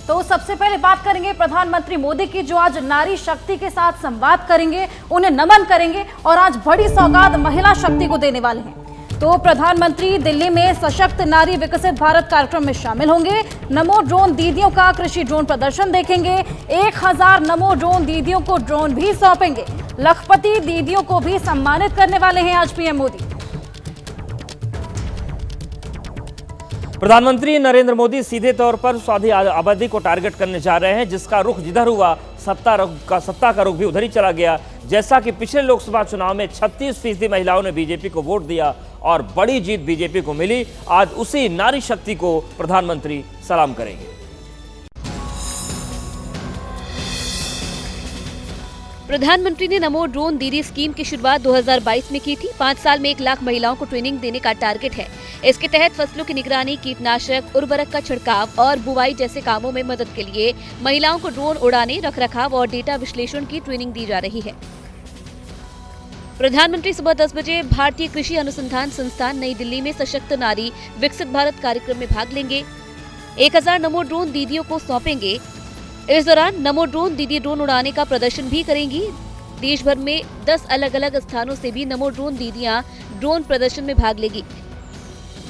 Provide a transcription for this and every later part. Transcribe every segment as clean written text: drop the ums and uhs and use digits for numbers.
तो सबसे पहले बात करेंगे प्रधानमंत्री मोदी की, जो आज नारी शक्ति के साथ संवाद करेंगे, उन्हें नमन करेंगे और आज बड़ी सौगात महिला शक्ति को देने वाले हैं। तो प्रधानमंत्री दिल्ली में सशक्त नारी विकसित भारत कार्यक्रम में शामिल होंगे। नमो ड्रोन दीदियों का कृषि ड्रोन प्रदर्शन देखेंगे। 1000 नमो ड्रोन दीदियों को ड्रोन भी सौंपेंगे। लखपति दीदियों को भी सम्मानित करने वाले हैं आज पीएम मोदी। प्रधानमंत्री नरेंद्र मोदी सीधे तौर पर स्वाधी आबादी को टारगेट करने जा रहे हैं, जिसका रुख जिधर हुआ सत्ता का रुख भी उधर ही चला गया। जैसा कि पिछले लोकसभा चुनाव में 36% महिलाओं ने बीजेपी को वोट दिया और बड़ी जीत बीजेपी को मिली, आज उसी नारी शक्ति को प्रधानमंत्री सलाम करेंगे। प्रधानमंत्री ने नमो ड्रोन दीदी स्कीम की शुरुआत 2022 में की थी। 5 साल में 1 लाख महिलाओं को ट्रेनिंग देने का टारगेट है। इसके तहत फसलों की निगरानी, कीटनाशक, उर्वरक का छिड़काव और बुवाई जैसे कामों में मदद के लिए महिलाओं को ड्रोन उड़ाने, रखरखाव और डेटा विश्लेषण की ट्रेनिंग दी जा रही है। प्रधानमंत्री सुबह 10 बजे भारतीय कृषि अनुसंधान संस्थान नई दिल्ली में सशक्त नारी विकसित भारत कार्यक्रम में भाग लेंगे। 1000 नमो ड्रोन दीदियों को सौंपेंगे। इस दौरान नमो ड्रोन दीदी ड्रोन उड़ाने का प्रदर्शन भी करेंगी। देश भर में 10 अलग अलग स्थानों से भी नमो ड्रोन दीदियां ड्रोन प्रदर्शन में भाग लेगी।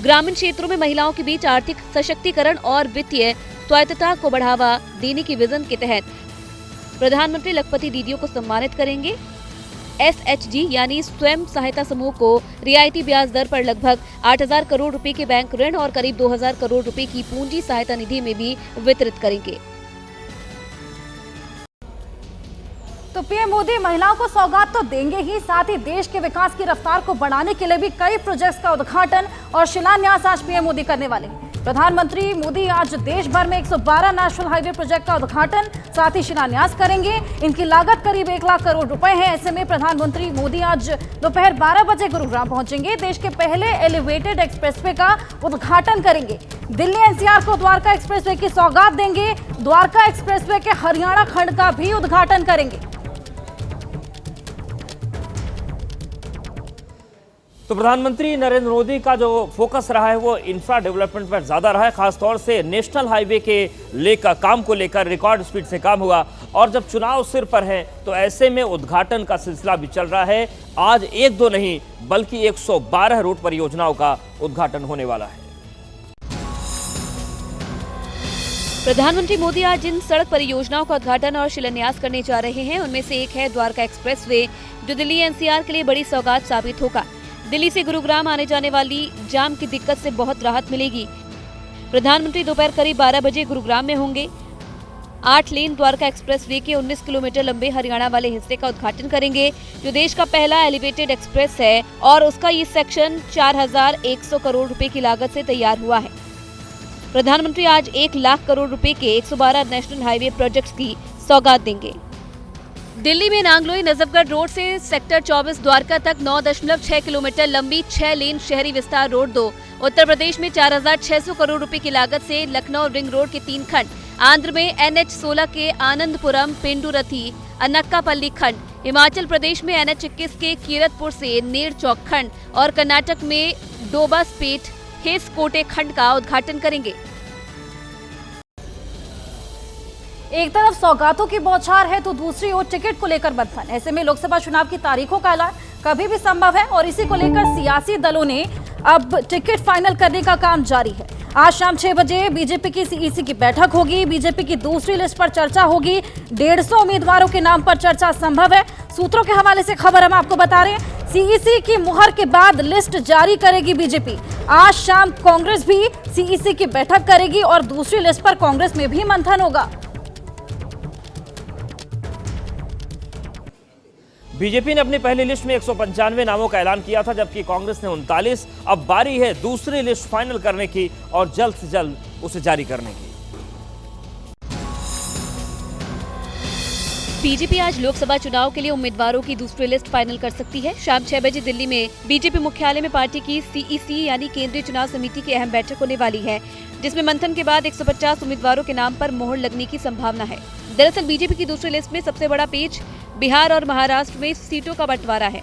ग्रामीण क्षेत्रों में महिलाओं के बीच आर्थिक सशक्तिकरण और वित्तीय स्वायत्तता को बढ़ावा देने की विजन के तहत प्रधानमंत्री लखपति दीदियों को सम्मानित करेंगे। SHG यानी स्वयं सहायता समूह को रियायती ब्याज दर पर लगभग 8000 करोड़ रुपए के बैंक ऋण और करीब 2000 करोड़ रुपए की पूंजी सहायता निधि में भी वितरित करेंगे। तो पीएम मोदी महिलाओं को सौगात तो देंगे ही, साथ ही देश के विकास की रफ्तार को बढ़ाने के लिए भी कई प्रोजेक्ट्स का उद्घाटन और शिलान्यास आज पीएम मोदी करने वाले हैं। प्रधानमंत्री मोदी आज देश भर में 112 नेशनल हाईवे प्रोजेक्ट का उद्घाटन साथ ही शिलान्यास करेंगे। इनकी लागत करीब 1 लाख करोड़ रुपए है। ऐसे में प्रधानमंत्री मोदी आज दोपहर 12 बजे गुरुग्राम पहुंचेंगे। देश के पहले एलिवेटेड एक्सप्रेसवे का उद्घाटन करेंगे। दिल्ली NCR को द्वारका एक्सप्रेसवे की सौगात देंगे। द्वारका एक्सप्रेसवे के हरियाणा खंड का भी उद्घाटन करेंगे। तो प्रधानमंत्री नरेंद्र मोदी का जो फोकस रहा है वो इंफ्रा डेवलपमेंट पर ज्यादा रहा है। खासतौर से नेशनल हाईवे के काम को लेकर रिकॉर्ड स्पीड से काम हुआ और जब चुनाव सिर पर है तो ऐसे में उद्घाटन का सिलसिला भी चल रहा है। आज 1-2 नहीं बल्कि 112 रोड परियोजनाओं का उद्घाटन होने वाला है। प्रधानमंत्री मोदी आज जिन सड़क परियोजनाओं का उद्घाटन और शिलान्यास करने जा रहे हैं उनमें से एक है द्वारका एक्सप्रेसवे, जो दिल्ली NCR के लिए बड़ी सौगात साबित होगा। दिल्ली से गुरुग्राम आने जाने वाली जाम की दिक्कत से बहुत राहत मिलेगी। प्रधानमंत्री दोपहर करीब 12 बजे गुरुग्राम में होंगे। 8 लेन द्वारका एक्सप्रेसवे के 19 किलोमीटर लंबे हरियाणा वाले हिस्से का उद्घाटन करेंगे, जो देश का पहला एलिवेटेड एक्सप्रेस है और उसका ये सेक्शन 4100 करोड़ रुपए की लागत से तैयार हुआ है। प्रधानमंत्री आज 1 लाख करोड़ रुपए के 112 नेशनल हाईवे प्रोजेक्ट्स की सौगात देंगे। दिल्ली में नांगलोई नजफगढ़ रोड से सेक्टर 24 द्वारका तक 9.6 किलोमीटर लंबी 6 लेन शहरी विस्तार रोड 2। उत्तर प्रदेश में 4600 करोड़ रुपए की लागत से लखनऊ रिंग रोड के 3 खंड। आंध्र में NH16 के आनंदपुरम पेंडुरथी अनक्कापल्ली खंड। हिमाचल प्रदेश में NH21 के कीरतपुर से नेर चौक खंड और कर्नाटक में डोबास्पेट हेसकोटे खंड का उद्घाटन करेंगे। एक तरफ सौगातों की बौछार है तो दूसरी ओर टिकट को लेकर मंथन। ऐसे में लोकसभा चुनाव की तारीखों का ऐलान कभी भी संभव है और इसी को लेकर सियासी दलों ने अब टिकट फाइनल करने का काम जारी है। आज शाम 6 बजे बीजेपी की CEC की बैठक होगी। बीजेपी की दूसरी लिस्ट पर चर्चा होगी। 150 उम्मीदवारों के नाम पर चर्चा संभव है। सूत्रों के हवाले से खबर हम आपको बता रहे हैं। CEC की मुहर के बाद लिस्ट जारी करेगी बीजेपी। आज शाम कांग्रेस भी CEC की बैठक करेगी और दूसरी लिस्ट पर कांग्रेस में भी मंथन होगा। बीजेपी ने अपनी पहली लिस्ट में 195 नामों का ऐलान किया था, जबकि कांग्रेस ने 39। अब बारी है दूसरी लिस्ट फाइनल करने की और जल्द से जल्द उसे जारी करने की। बीजेपी आज लोकसभा चुनाव के लिए उम्मीदवारों की दूसरी लिस्ट फाइनल कर सकती है। शाम 6 बजे दिल्ली में बीजेपी मुख्यालय में पार्टी की CEC यानी केंद्रीय चुनाव समिति की अहम बैठक होने वाली है, जिसमें मंथन के बाद 150 उम्मीदवारों के नाम पर मोहर लगने की संभावना है। दरअसल बीजेपी की दूसरी लिस्ट में सबसे बड़ा पेच बिहार और महाराष्ट्र में सीटों का बंटवारा है।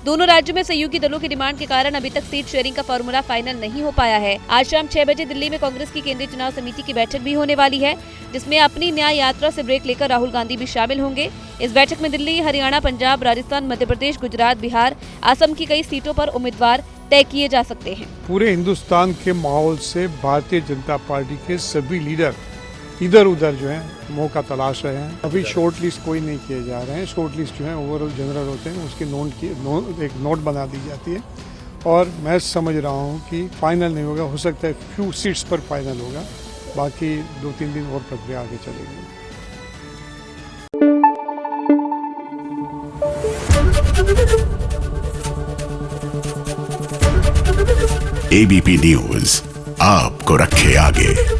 दोनों राज्यों में सहयोगी दलों की डिमांड के कारण अभी तक सीट शेयरिंग का फॉर्मूला फाइनल नहीं हो पाया है। आज शाम 6 बजे दिल्ली में कांग्रेस की केंद्रीय चुनाव समिति की बैठक भी होने वाली है, जिसमें अपनी न्याय यात्रा से ब्रेक लेकर राहुल गांधी भी शामिल होंगे। इस बैठक में दिल्ली, हरियाणा, पंजाब, राजस्थान, मध्य प्रदेश, गुजरात, बिहार, असम की कई सीटों पर उम्मीदवार तय किए जा सकते हैं। पूरे हिंदुस्तान के माहौल से भारतीय जनता पार्टी के सभी लीडर इधर उधर जो है मौका तलाश रहे हैं। अभी शॉर्ट लिस्ट कोई नहीं किए जा रहे हैं। शॉर्ट लिस्ट जो है ओवरऑल जनरल होते हैं, उसकी एक नोट बना दी जाती है और मैं समझ रहा हूँ कि फाइनल नहीं होगा, हो सकता है फ्यू सीट्स पर फाइनल होगा, बाकी 2-3 दिन और प्रक्रिया आगे चलेगी। एबीपी न्यूज आपको रखे आगे।